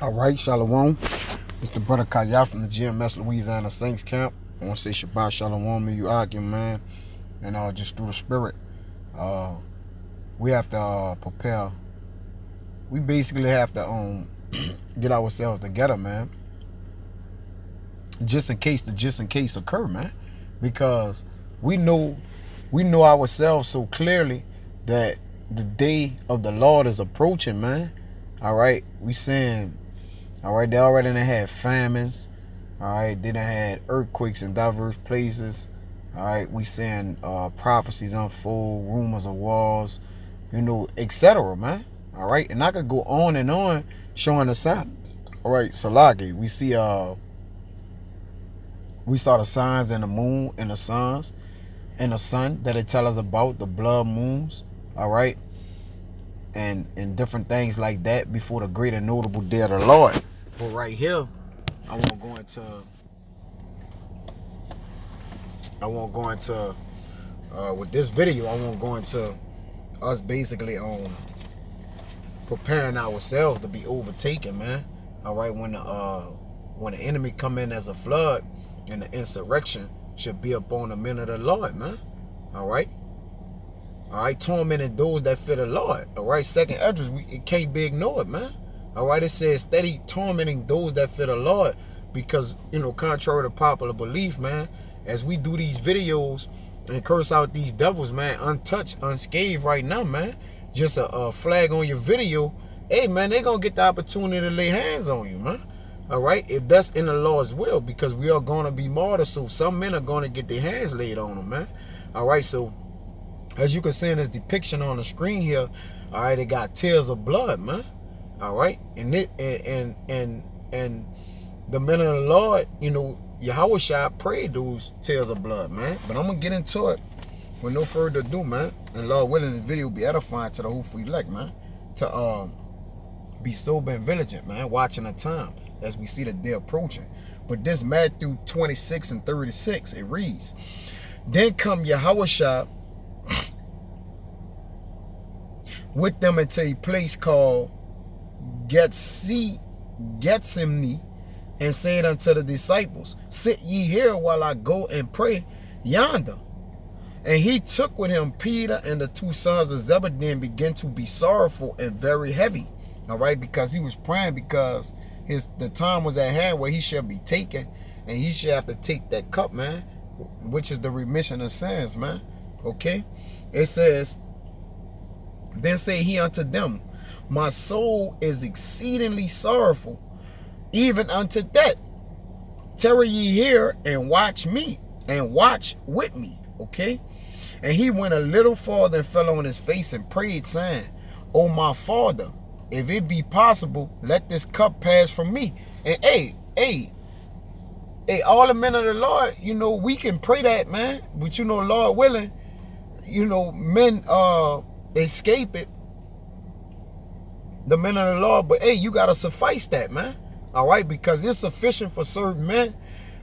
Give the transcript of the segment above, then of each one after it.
All right, Shalom. It's the brother Kaya from the GMS Louisiana Saints camp. I want to say Shabbat Shalom to you, Akim, man. And just through the spirit, we have to prepare. We basically have to get ourselves together, man. Just in case occur, man. Because we know ourselves so clearly that the day of the Lord is approaching, man. All right, we saying, all right, they already done had famines. All right, they done had earthquakes in diverse places. All right, we saying prophecies unfold, rumors of wars, etc., man. All right, and I could go on and on showing the sign. All right, Salagi, we saw the signs in the moon and the suns and the sun that it tell us about, the blood moons. All right, and different things like that before the great and notable day of the Lord. But right here, I won't go into with this video, I won't go into us basically on preparing ourselves to be overtaken, man. All right, when the enemy come in as a flood, and the insurrection should be upon the men of the Lord, man. All right, tormenting those that fear the Lord. All right, second address, it can't be ignored, man. All right, it says steady tormenting those that fear the Lord, because contrary to popular belief, man, as we do these videos and curse out these devils, man, untouched, unscathed right now, man, just a flag on your video, hey, man, they gonna get the opportunity to lay hands on you, man. All right, if that's in the Lord's will, because we are gonna be martyrs, so some men are gonna get their hands laid on them, man. All right, so as you can see in this depiction on the screen here, all right, it got tears of blood, man. All right, and the men of the Lord, Yahushua prayed those tears of blood, man. But I'm gonna get into it with no further ado, man. And Lord willing, the video will be edifying to the hopeful elect, man. To be sober and vigilant, man, watching the time as we see the day approaching. But this Matthew 26 and 36, it reads, "Then come Yahushua with them into a place called Gethsemane, and said unto the disciples, Sit ye here while I go and pray yonder. And he took with him Peter and the two sons of Zebedee, and began to be sorrowful and very heavy." All right, because he was praying, because the time was at hand where he shall be taken, and he shall have to take that cup, man, which is the remission of sins, man. Okay, it says, "Then say he unto them, My soul is exceedingly sorrowful, even unto death. Tarry ye here and watch me, and watch with me." Okay, and he went a little farther and fell on his face and prayed, saying, "O my Father, if it be possible, let this cup pass from me." And hey, all the men of the Lord, we can pray that, man. But Lord willing, men escape it, the men of the Lord. But hey, you gotta suffice that, man. All right, because it's sufficient for certain men.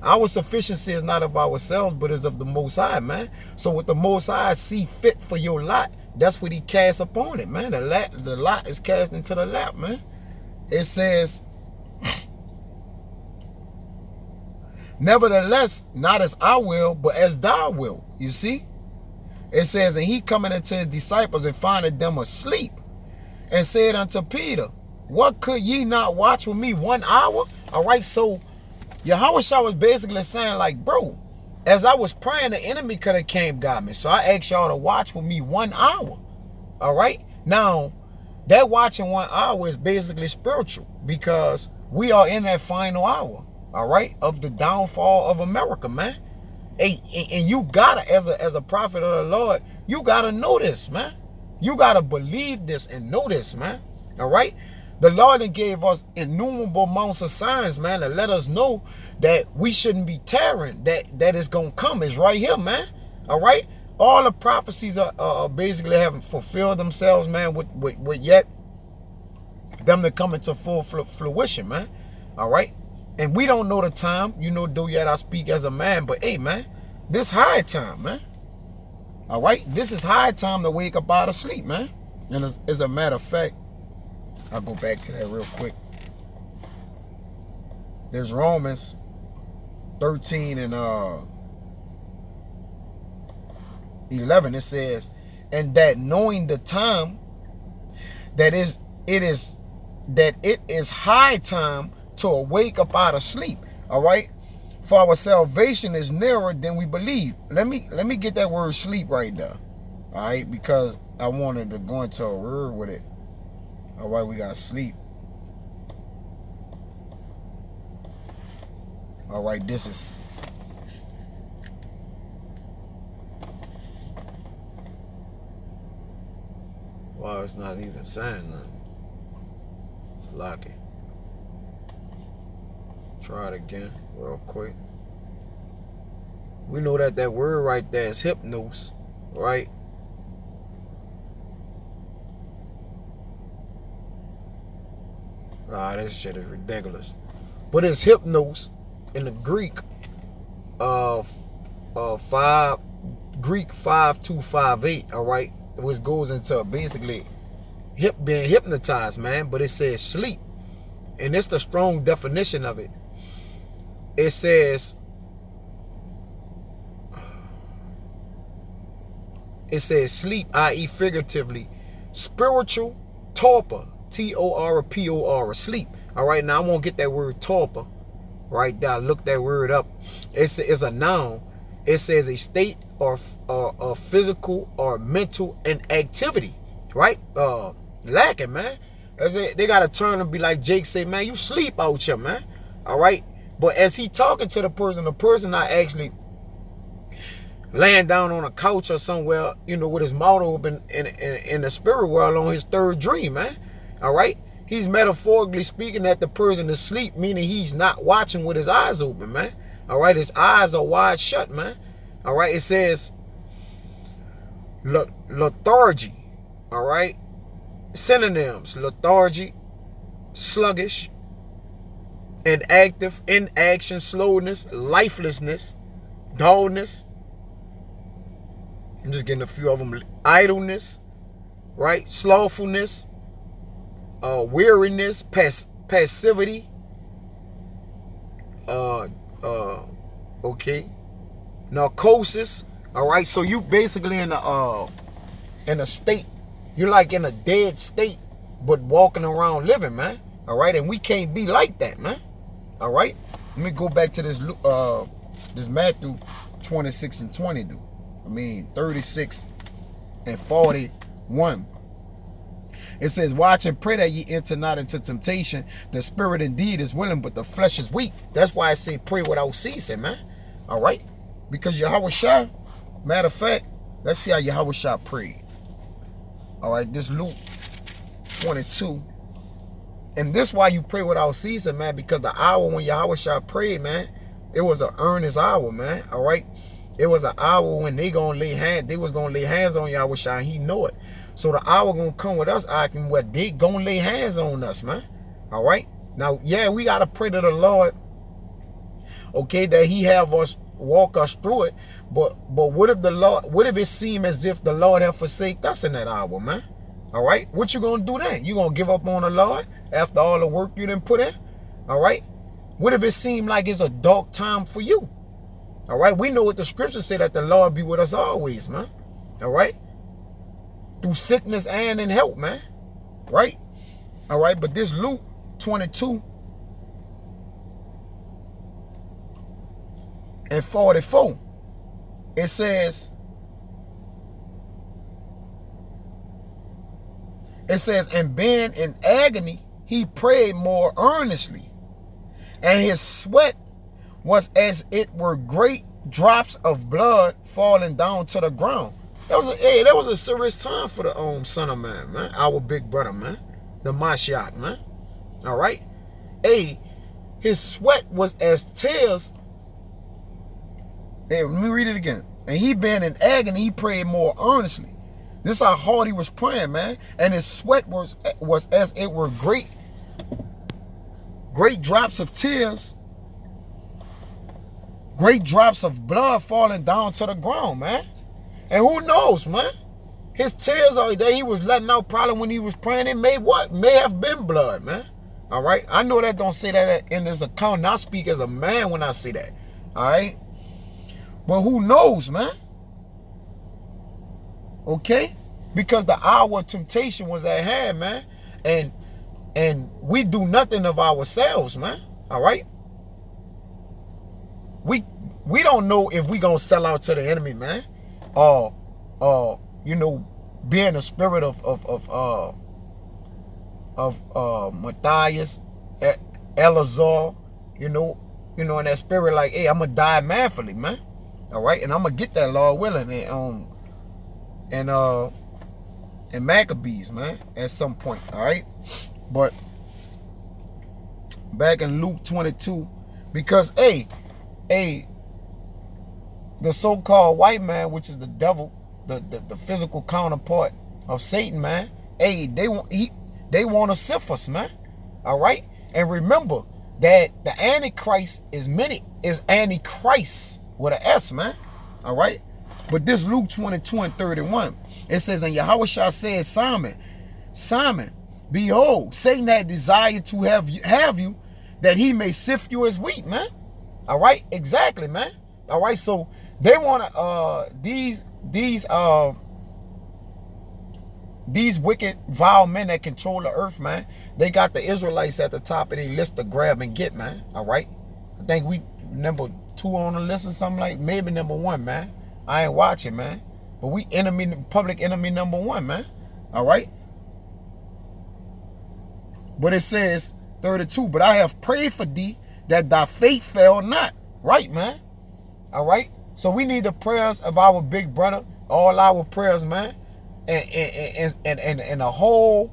Our sufficiency is not of ourselves, but is of the Most High, man. So what the Most High see fit for your lot, that's what he casts upon it, man. The lot is cast into the lap, man. It says, "Nevertheless, not as I will, but as thou wilt." You see? It says, "And he coming unto his disciples and finding them asleep, and said unto Peter, What, could ye not watch with me 1 hour?" All right, so Yahushua was basically saying, like, bro, as I was praying, the enemy could have came got me. So I asked y'all to watch with me 1 hour. All right? Now, that watching 1 hour is basically spiritual, because we are in that final hour, all right, of the downfall of America, man. And you gotta, as a prophet of the Lord, you gotta know this, man. You gotta believe this and know this, man. All right? The Lord gave us innumerable amounts of signs, man, to let us know that we shouldn't be tearing, that it's going to come. It's right here, man. All right? All the prophecies are basically having fulfilled themselves, man, with yet them to come into full fruition, man. All right? And we don't know the time, though yet I speak as a man, but hey, man, this high time, man. All right? This is high time to wake up out of sleep, man. And as a matter of fact, I'll go back to that real quick. There's Romans 13 and 11. It says, and that knowing the time that it is high time to awake up out of sleep. All right, for our salvation is nearer than we believe. Let me get that word sleep right there. All right, because I wanted to go into a word with it. All right, we got sleep. All right, this is. Wow, it's not even saying nothing. It's lucky. Try it again real quick. We know that word right there is hypnos, right? Ah, this shit is ridiculous. But it's hypnos in the Greek Greek 5258, all right, which goes into basically being hypnotized, man. But it says sleep, and it's the strong definition of it. It says sleep, i.e. figuratively, spiritual torpor, T-O-R-P-O-R, sleep. All right, now I won't get that word torpor right now. Look that word up. It's a noun. It says a state or physical or mental inactivity, right? Lacking, man. They got to turn and be like Jake say, man, you sleep out here, man. All right. But as he talking to the person not actually laying down on a couch or somewhere, you know, with his mouth open in the spirit world on his third dream, man. All right. He's metaphorically speaking that the person is asleep, meaning he's not watching with his eyes open, man. All right. His eyes are wide shut, man. All right. It says lethargy. All right. Synonyms: lethargy, sluggish, inactive, inaction, slowness, lifelessness, dullness. I'm just getting a few of them. Idleness, right? Slothfulness, weariness, passivity. Okay. Narcosis. All right. So you basically in a state. You're like in a dead state, but walking around living, man. All right. And we can't be like that, man. All right. Let me go back to this Matthew 26 and 22. 36 and 41. It says, watch and pray that ye enter not into temptation. The spirit indeed is willing, but the flesh is weak. That's why I say pray without ceasing, man. All right. Because Yahweh Shah, matter of fact, let's see how Yahweh Shah prayed. All right. This Luke 22. And this why you pray without ceasing, man, because the hour when Yahweh Shah prayed, man, it was an earnest hour, man. All right. It was an hour when they was gonna lay hands on Yahweh Shah, and he know it. So the hour gonna come with us, where they gonna lay hands on us, man. All right. Now, yeah, we gotta pray to the Lord, okay, that he have us walk us through it. But what if it seem as if the Lord have forsaken us in that hour, man? All right. What you gonna do then? You gonna give up on the Lord after all the work you done put in? All right. What if it seem like it's a dark time for you? All right. We know what the scriptures say, that the Lord be with us always, man. All right. Through sickness and in health, man. Right. All right. But this Luke 22 and 44, it says, and being in agony, he prayed more earnestly, and his sweat was as it were great drops of blood falling down to the ground. That was a serious time for the Son of Man, man. Our big brother, man. The Mashiach, man. All right. Hey, his sweat was as tears. Hey, let me read it again. And he being in agony, he prayed more earnestly. This is how hard he was praying, man. And his sweat was as it were great drops of tears. Great drops of blood falling down to the ground, man. And who knows, man? His tears that he was letting out probably when he was praying, it may have been blood, man. All right. I know that don't say that in this account. And I speak as a man when I say that. All right. But who knows, man? Okay? Because the hour of temptation was at hand, man. And we do nothing of ourselves, man. All right? We don't know if we gonna sell out to the enemy, man. Or you know, be in the spirit of Matthias, Elazar, you know, in that spirit, like, hey, I'm gonna die manfully, man. All right, and I'm gonna get that, Lord willing, and Maccabees, man, at some point. All right, but back in Luke 22, because the so-called white man, which is the devil, the physical counterpart of Satan, man, hey, they want to sift us, man. All right, and remember that the Antichrist is Antichrist with an S, man. All right, but this Luke 22 and 31, it says, and Yahushua said, Simon, behold, Satan had desired to have you, that he may sift you as wheat, man. All right, exactly, man. All right, so they want to these wicked, vile men that control the earth, man. They got the Israelites at the top of their list to grab and get, man. All right, I think we number 2 on the list or something, like maybe number 1, man. I ain't watching, man. But we public enemy number 1, man. All right. But it says 32. But I have prayed for thee that thy faith fail not. Right, man. All right. So we need the prayers of our big brother. All our prayers, man. And a whole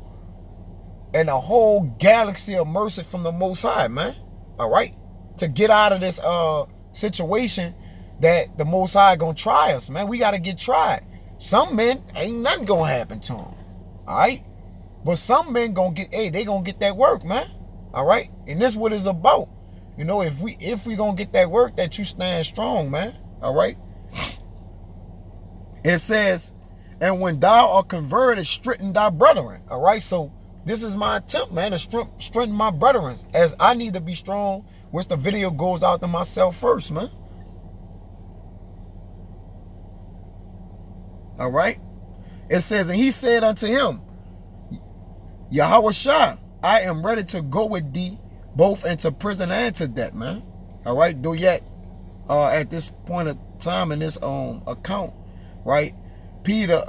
galaxy of mercy from the Most High, man. All right. To get out of this situation that the Most High gonna try us, man. We gotta get tried. Some men ain't nothing gonna happen to them. All right. But some men gonna get, they gonna get that work, man. All right. And this is what it's about. You know, if we gonna get that work, that you stand strong, man. All right. It says, and when thou art converted, strengthen thy brethren. All right. So this is my attempt, man, to strengthen my brethren, as I need to be strong, which the video goes out to myself first, man. All right. It says, and he said unto him, Yahushua, I am ready to go with thee both into prison and to death, man. All right. Though yet, at this point of time in this account, right, Peter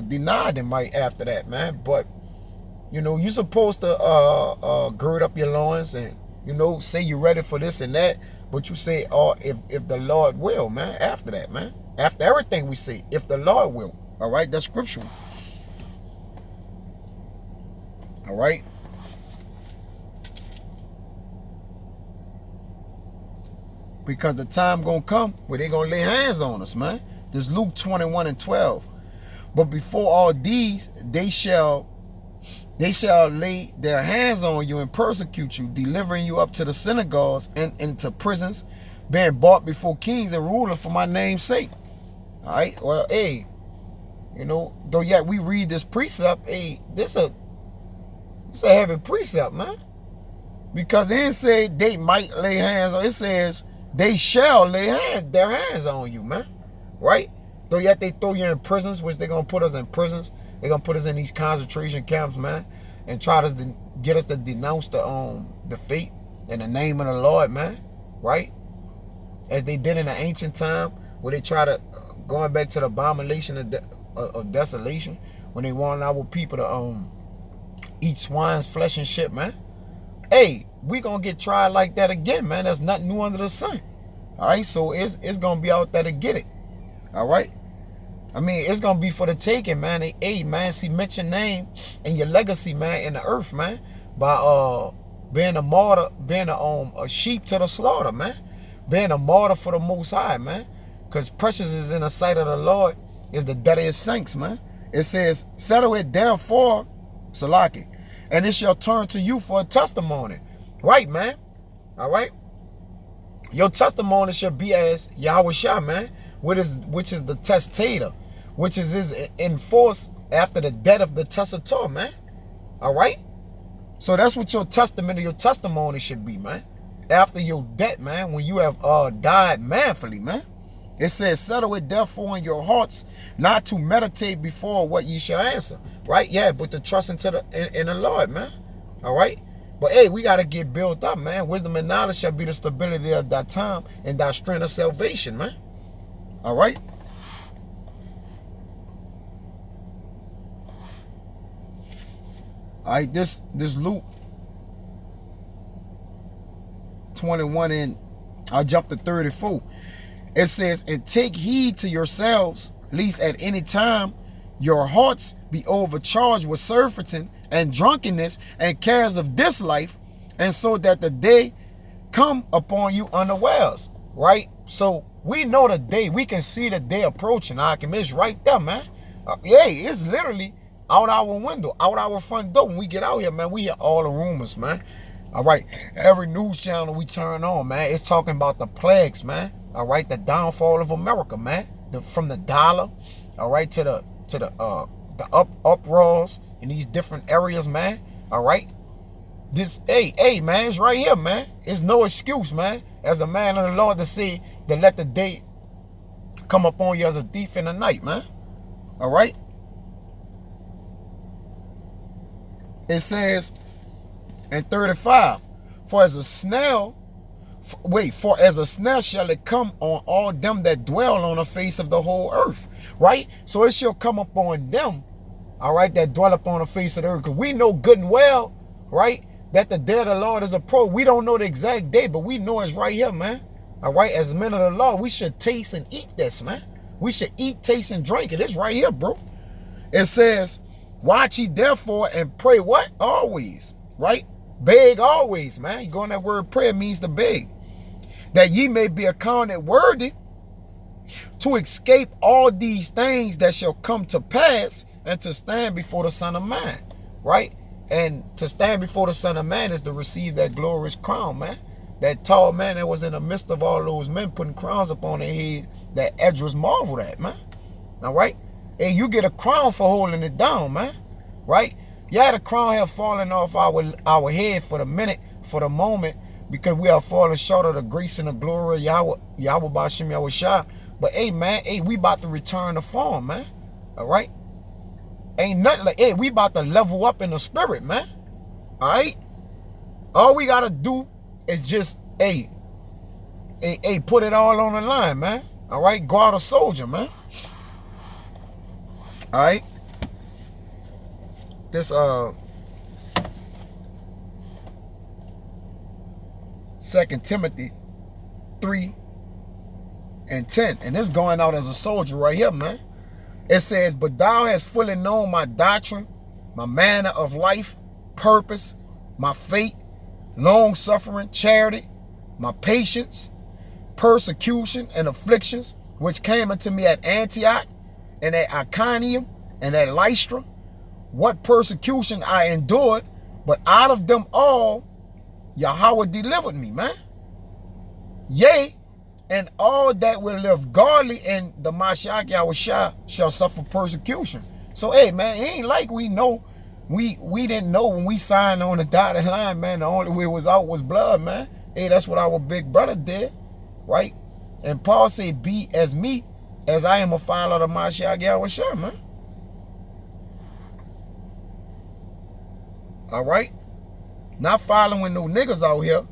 denied him right after that, man. But you know, you're supposed to gird up your loins and, you know, say you're ready for this and that. But you say, if the Lord will, man, after that, man. After everything we say, if the Lord will. All right, that's scriptural. All right. Because the time gonna come where they gonna lay hands on us, man. There's Luke 21 and 12. But before all these, they shall lay their hands on you and persecute you, delivering you up to the synagogues and into prisons, being brought before kings and rulers for my name's sake. All right. Well, hey, you know, though yet we read this precept, hey, this a heavy precept, man. Because it didn't say they might lay hands on, it says they shall lay their hands on you, man. Right? Though yet they throw you in prisons, which they're gonna put us in prisons. They're gonna put us in these concentration camps, man, and try to get us to denounce the faith in the name of the Lord, man. Right? As they did in the ancient time, where they try to going back to the abomination of desolation, when they wanted our people to eat swine's flesh and shit, man. Hey, we gonna get tried like that again, man. There's nothing new under the sun. All right, so it's gonna be out there to get it. All right. I mean, it's gonna be for the taking, man. Hey, man, cement your name and your legacy, man, in the earth, man, by being a martyr, being a sheep to the slaughter, man, being a martyr for the Most High, man. Because precious is in the sight of the Lord is the death of his saints, man. It says, settle it therefore, Salaki, and it shall turn to you for a testimony. Right, man. All right. Your testimony shall be as Yahushua, man, which is the testator, which is enforced after the death of the testator, man. All right. So that's what your testament or your testimony should be, man. After your death, man, when you have died manfully, man. It says, settle it therefore in your hearts, not to meditate before what ye shall answer. Right? Yeah, but to trust in the Lord, man. All right? But hey, we got to get built up, man. Wisdom and knowledge shall be the stability of that time and that strength of salvation, man. All right? All right, this Luke 21 and I'll jump to 34. It says, and take heed to yourselves, lest at any time your hearts be overcharged with surfeiting and drunkenness and cares of this life, and so that the day come upon you unawares. Right? So we know the day. We can see the day approaching. It's right there, man. Yeah, it's literally out our window, out our front door. When we get out here, man, we hear all the rumors, man. All right, every news channel we turn on, man, it's talking about the plagues, man. All right, the downfall of America, man. From the dollar, all right, to the uproars in these different areas, man. All right, this, hey, man, it's right here, man. It's no excuse, man, as a man of the Lord to say to let the day come upon you as a thief in the night, man. All right. It says in 35, for as a snail shall it come on all them that dwell on the face of the whole earth. Right? So it shall come upon them, all right, that dwell upon the face of the earth. Because we know good and well, right, that the day of the Lord is approached. We don't know the exact day, but we know it's right here, man. All right, as men of the Lord, we should taste and eat this, man. We should eat, taste, and drink it. It's right here, bro. It says, watch ye therefore and pray what? Always. Right? Beg always, man. You go on that word prayer means to beg. That ye may be accounted worthy to escape all these things that shall come to pass and to stand before the Son of Man. Right? And to stand before the Son of Man is to receive that glorious crown, man. That tall man that was in the midst of all those men putting crowns upon their head that Esdras marveled at, man. All right? And you get a crown for holding it down, man. Right? Yeah, the crown have fallen off our head for the minute, for the moment, because we are falling short of the grace and the glory of Yahweh B'Shem Yahushua. But hey, man, hey, we about to return to form, man. All right? Ain't nothing like, hey, we about to level up in the spirit, man. All right? All we got to do is just, hey, put it all on the line, man. All right? Guard a soldier, man. All right? This 2 Timothy 3 and 10. And this going out as a soldier right here, man. It says, but thou hast fully known my doctrine, my manner of life, purpose, my fate, long suffering, charity, my patience, persecution, and afflictions, which came unto me at Antioch, and at Iconium, and at Lystra, what persecution I endured, but out of them all Yahweh delivered me, man. Yea, and all that will live godly in the Mashiach Yahushua shall suffer persecution. So, hey, man, it ain't like we know. We didn't know when we signed on the dotted line, man. The only way it was out was blood, man. Hey, that's what our big brother did, right? And Paul said, be as me, as I am a follower of the Mashiach Yahushua, man. All right? Not following no niggas out here.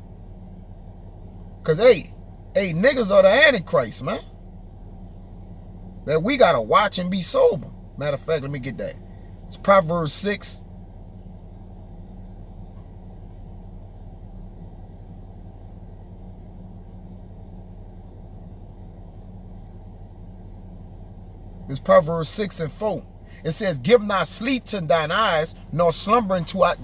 Because, hey, niggas are the Antichrist, man. That we got to watch and be sober. Matter of fact, let me get that. It's Proverbs 6. It's Proverbs 6 and 4. It says, give not sleep to thine eyes, nor slumbering to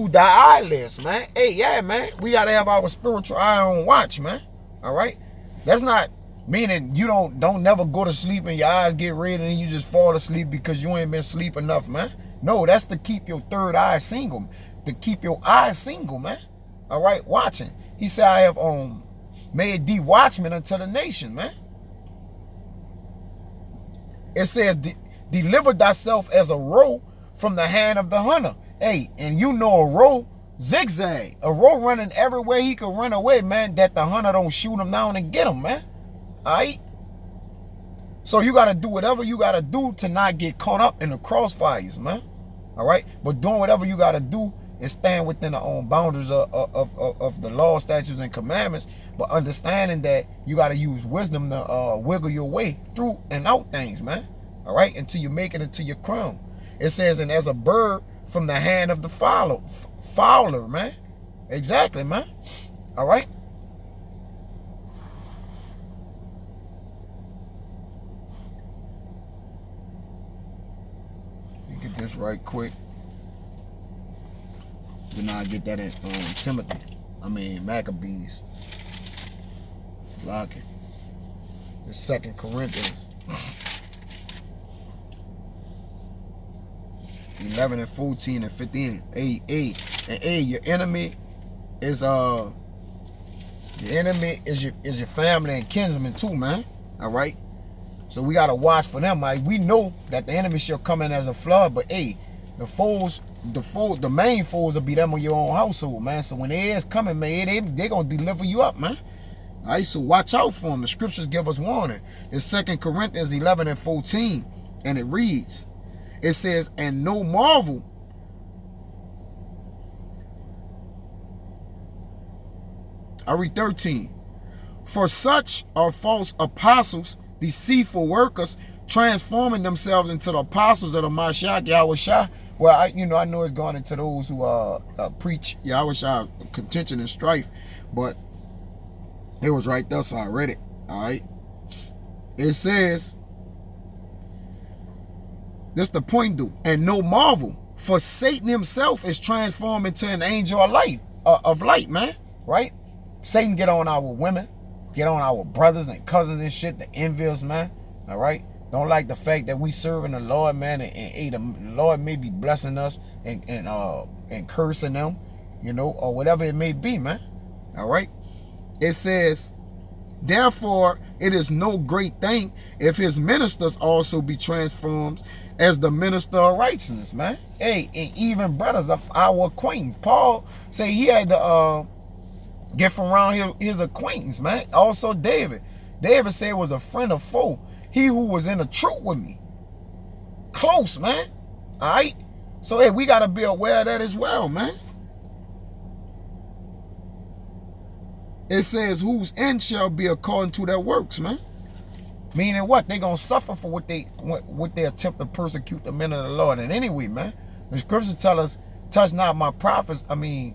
thy eyelids, man. Hey, yeah, man. We got to have our spiritual eye on watch, man. All right? That's not meaning you don't never go to sleep and your eyes get red and then you just fall asleep because you ain't been asleep enough, man. No, that's to keep your third eye single. To keep your eyes single, man. All right? Watching. He said, I have made thee watchman unto the nation, man. It says, deliver thyself as a roe from the hand of the hunter, Hey, and you know a roe zigzag. A roe running everywhere he could run away, man, that the hunter don't shoot him down and get him, man. Alright? So you got to do whatever you got to do to not get caught up in the crossfires, man. Alright? But doing whatever you got to do is stand within the own boundaries of the law, statutes, and commandments, but understanding that you got to use wisdom to wiggle your way through and out things, man. Alright? Until you make it into your crown. It says, and as a bird from the hand of the fowler, man. Exactly, man. Alright? Get this right quick. Then I'll get that in Maccabees. It's locking. The 2 Corinthians 11 and 14 and 15. Your enemy is your family and kinsmen too, man. Alright? So we gotta watch for them. Like, we know that the enemy shall come in as a flood, but hey, the main foes will be them of your own household, man. So when they is coming, man, they gonna deliver you up, man. Alright, so watch out for them. The scriptures give us warning. It's 2 Corinthians 11 and 14, and it reads, it says, and no marvel, I read 13, for such are false apostles, deceitful workers, transforming themselves into the apostles of the Mashiach Yahushua. Well, I know it's gone into those who preach Yahushua contention and strife, but it was right there, so I read it. All right. It says, this the point, dude. And no marvel, for Satan himself is transformed into an angel of light, man. Right? Satan get on our women, get on our brothers and cousins and shit, the envious, man. All right? Don't like the fact that we serving the Lord, man, and the Lord may be blessing us and cursing them, or whatever it may be, man. All right? It says, therefore, it is no great thing if his ministers also be transformed as the minister of righteousness, man. Hey, and even brothers of our acquaintance. Paul say he had to get from around his acquaintance, man. Also David. David said was a friend of foe. He who was in the truth with me. Close, man. All right? So, hey, we got to be aware of that as well, man. It says, whose end shall be according to their works, man. Meaning what? They going to suffer for what they attempt to persecute the men of the Lord. And anyway, man, the scriptures tell us, touch not my prophets, and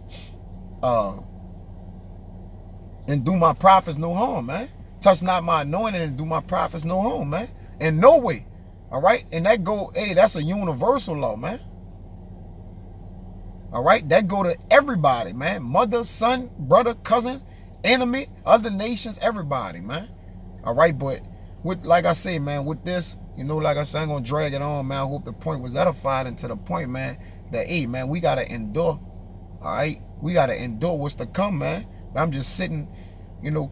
do my prophets no harm, man. Touch not my anointing and do my prophets no harm, man. In no way. All right? And that's a universal law, man. All right? That go to everybody, man. Mother, son, brother, cousin, enemy, other nations, everybody, man. All right? But like I say, man, with this, like I said, I'm going to drag it on, man. I hope the point was edified, and to the point, man, that, hey, man, we got to endure. All right? We got to endure what's to come, man. But I'm just sitting,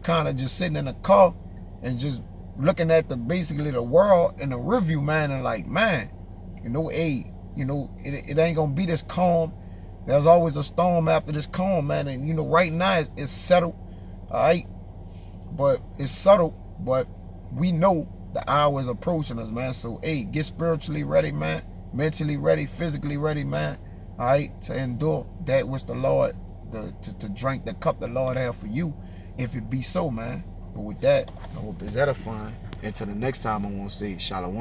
kind of just sitting in a car and just looking at basically the world in a review, man, and like, man, hey, it ain't gonna be this calm. There's always a storm after this calm, man, and right now it's settled, all right, but it's subtle, but we know the hour is approaching us, man. So, hey, get spiritually ready, man, mentally ready, physically ready, man, all right, to endure that which the Lord, to drink the cup the Lord have for you, if it be so, man. But with that, I hope it's edifying. Until the next time, I want to say shalom.